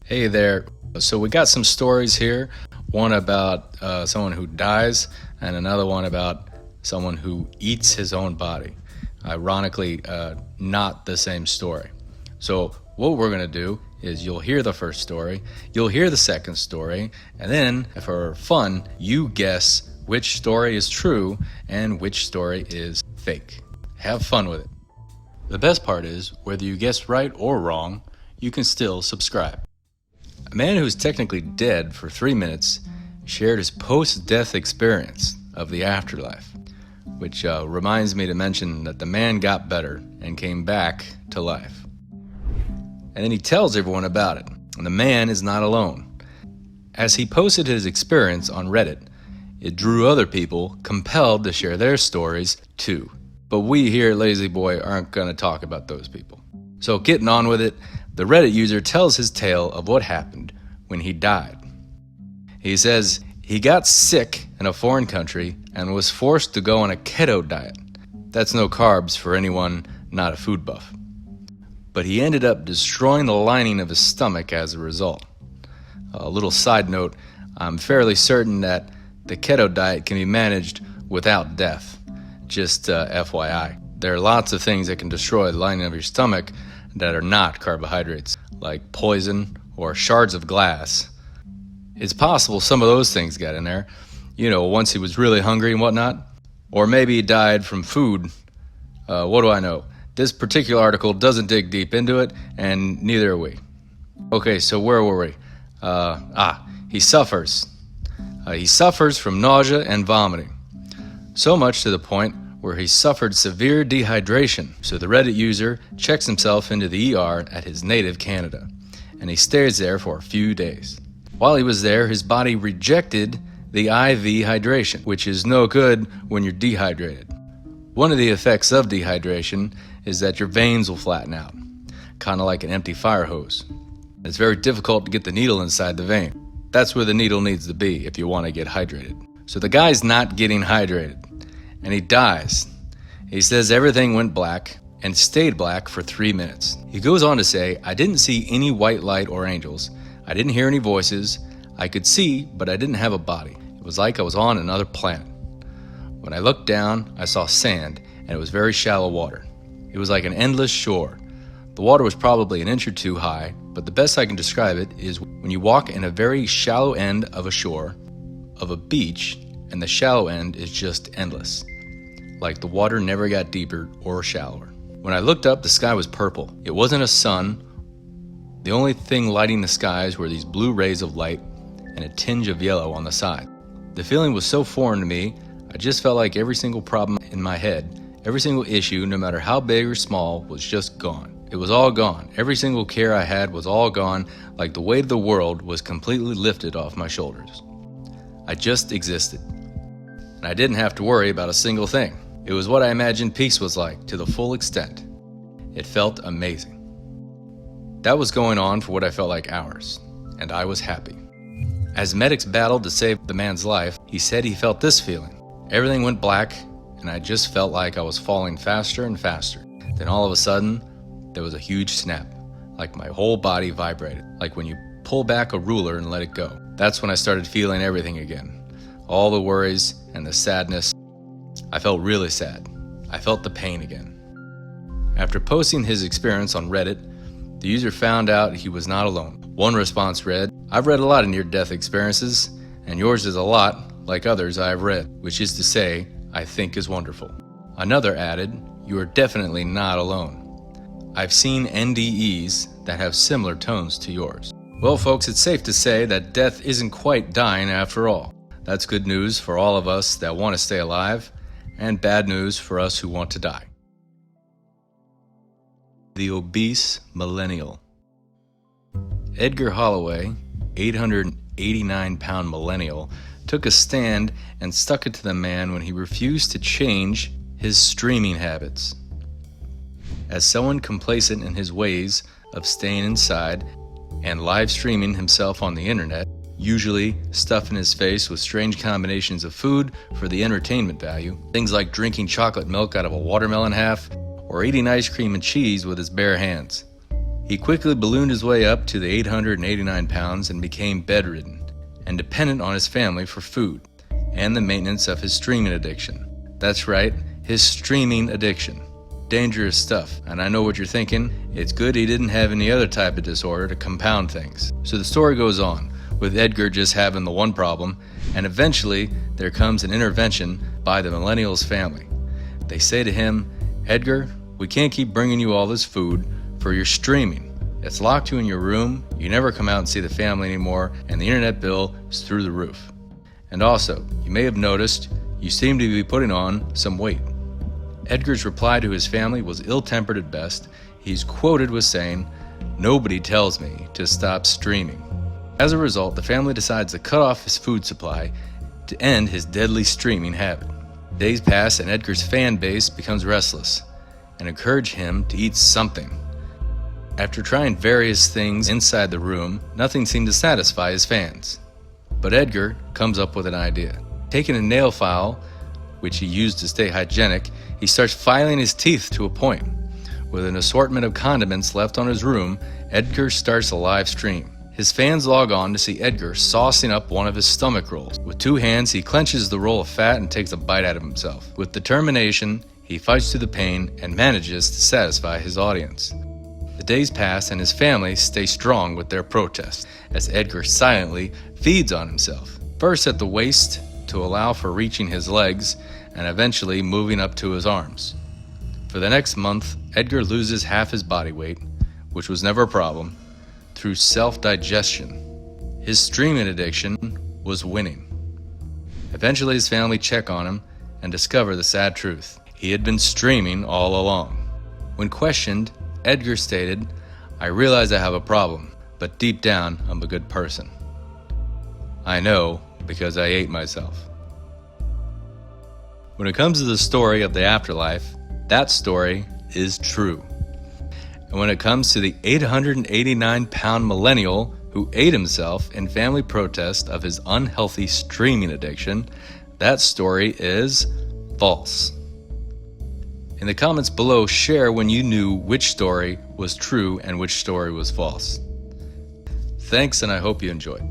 Hey there. So we got some stories here, one about someone who dies and another one about someone who eats his own body. Ironically, not the same story. So what we're going to do is you'll hear the first story, you'll hear the second story, and then for fun, you guess which story is true and which story is fake. Have fun with it. The best part is, whether you guess right or wrong, you can still subscribe. A man who's technically dead for 3 minutes shared his post-death experience of the afterlife, which reminds me to mention that the man got better and came back to life. And then he tells everyone about it, and the man is not alone. As he posted his experience on Reddit, it drew other people compelled to share their stories too. But we here at Lazy Boy aren't going to talk about those people. So getting on with it, the Reddit user tells his tale of what happened when he died. He says he got sick in a foreign country and was forced to go on a keto diet. That's no carbs for anyone not a food buff. But he ended up destroying the lining of his stomach as a result. A little side note, I'm fairly certain that the keto diet can be managed without death. Just FYI. There are lots of things that can destroy the lining of your stomach that are not carbohydrates, like poison or shards of glass. It's possible some of those things got in there, once he was really hungry and whatnot. Or maybe he died from food. What do I know? This particular article doesn't dig deep into it, and neither are we. Okay, so where were we? He suffers. He suffers from nausea and vomiting. So much to the point where he suffered severe dehydration. So the Reddit user checks himself into the ER at his native Canada, and he stays there for a few days. While he was there, his body rejected the IV hydration, which is no good when you're dehydrated. One of the effects of dehydration is that your veins will flatten out, kind of like an empty fire hose. It's very difficult to get the needle inside the vein. That's where the needle needs to be if you want to get hydrated. So the guy's not getting hydrated, and he dies. He says everything went black and stayed black for 3 minutes. He goes on to say, I didn't see any white light or angels. I didn't hear any voices. I could see, but I didn't have a body. It was like I was on another planet. When I looked down, I saw sand, and it was very shallow water. It was like an endless shore. The water was probably an inch or two high, but the best I can describe it is when you walk in a very shallow end of a shore, of a beach, and the shallow end is just endless. Like the water never got deeper or shallower. When I looked up, the sky was purple. It wasn't a sun. The only thing lighting the skies were these blue rays of light and a tinge of yellow on the side. The feeling was so foreign to me, I just felt like every single problem in my head, every single issue, no matter how big or small, was just gone. It was all gone. Every single care I had was all gone, like the weight of the world was completely lifted off my shoulders. I just existed, and I didn't have to worry about a single thing. It was what I imagined peace was like, to the full extent. It felt amazing. That was going on for what I felt like hours, and I was happy. As medics battled to save the man's life, he said he felt this feeling. Everything went black, and I just felt like I was falling faster and faster. Then all of a sudden, there was a huge snap, like my whole body vibrated, like when you pull back a ruler and let it go. That's when I started feeling everything again. All the worries and the sadness. I felt really sad. I felt the pain again. After posting his experience on Reddit, the user found out he was not alone. One response read, I've read a lot of near-death experiences, and yours is a lot like others I have read, which is to say, I think is wonderful. Another added, you are definitely not alone. I've seen NDEs that have similar tones to yours. Well, folks, it's safe to say that death isn't quite dying after all. That's good news for all of us that want to stay alive, and bad news for us who want to die. The obese millennial. Edgar Holloway, 889-pound millennial, took a stand and stuck it to the man when he refused to change his streaming habits. As someone complacent in his ways of staying inside and live streaming himself on the internet, usually stuffing his face with strange combinations of food for the entertainment value, things like drinking chocolate milk out of a watermelon half or eating ice cream and cheese with his bare hands. He quickly ballooned his way up to the 889 pounds and became bedridden and dependent on his family for food and the maintenance of his streaming addiction. That's right, his streaming addiction. Dangerous stuff, and I know what you're thinking. It's good he didn't have any other type of disorder to compound things. So the story goes on, with Edgar just having the one problem, and eventually there comes an intervention by the millennial's family. They say to him, "Edgar, we can't keep bringing you all this food for your streaming. It's locked you in your room, you never come out and see the family anymore, and the internet bill is through the roof. And also, you may have noticed, you seem to be putting on some weight." Edgar's reply to his family was ill-tempered at best. He's quoted with saying, "Nobody tells me to stop streaming." As a result, the family decides to cut off his food supply to end his deadly streaming habit. Days pass and Edgar's fan base becomes restless and encourage him to eat something. After trying various things inside the room, nothing seemed to satisfy his fans. But Edgar comes up with an idea. Taking a nail file, which he used to stay hygienic, he starts filing his teeth to a point. With an assortment of condiments left on his room, Edgar starts a live stream. His fans log on to see Edgar saucing up one of his stomach rolls. With two hands, he clenches the roll of fat and takes a bite out of himself. With determination, he fights through the pain and manages to satisfy his audience. The days pass and his family stay strong with their protest, as Edgar silently feeds on himself. First at the waist to allow for reaching his legs, and eventually moving up to his arms. For the next month, Edgar loses half his body weight, which was never a problem, through self-digestion. His streaming addiction was winning. Eventually his family check on him and discover the sad truth. He had been streaming all along. When questioned, Edgar stated, "I realize I have a problem, but deep down I'm a good person. I know because I ate myself." When it comes to the story of the afterlife, that story is true. And when it comes to the 889-pound millennial who ate himself in family protest of his unhealthy streaming addiction, that story is false. In the comments below, share when you knew which story was true and which story was false. Thanks, and I hope you enjoyed.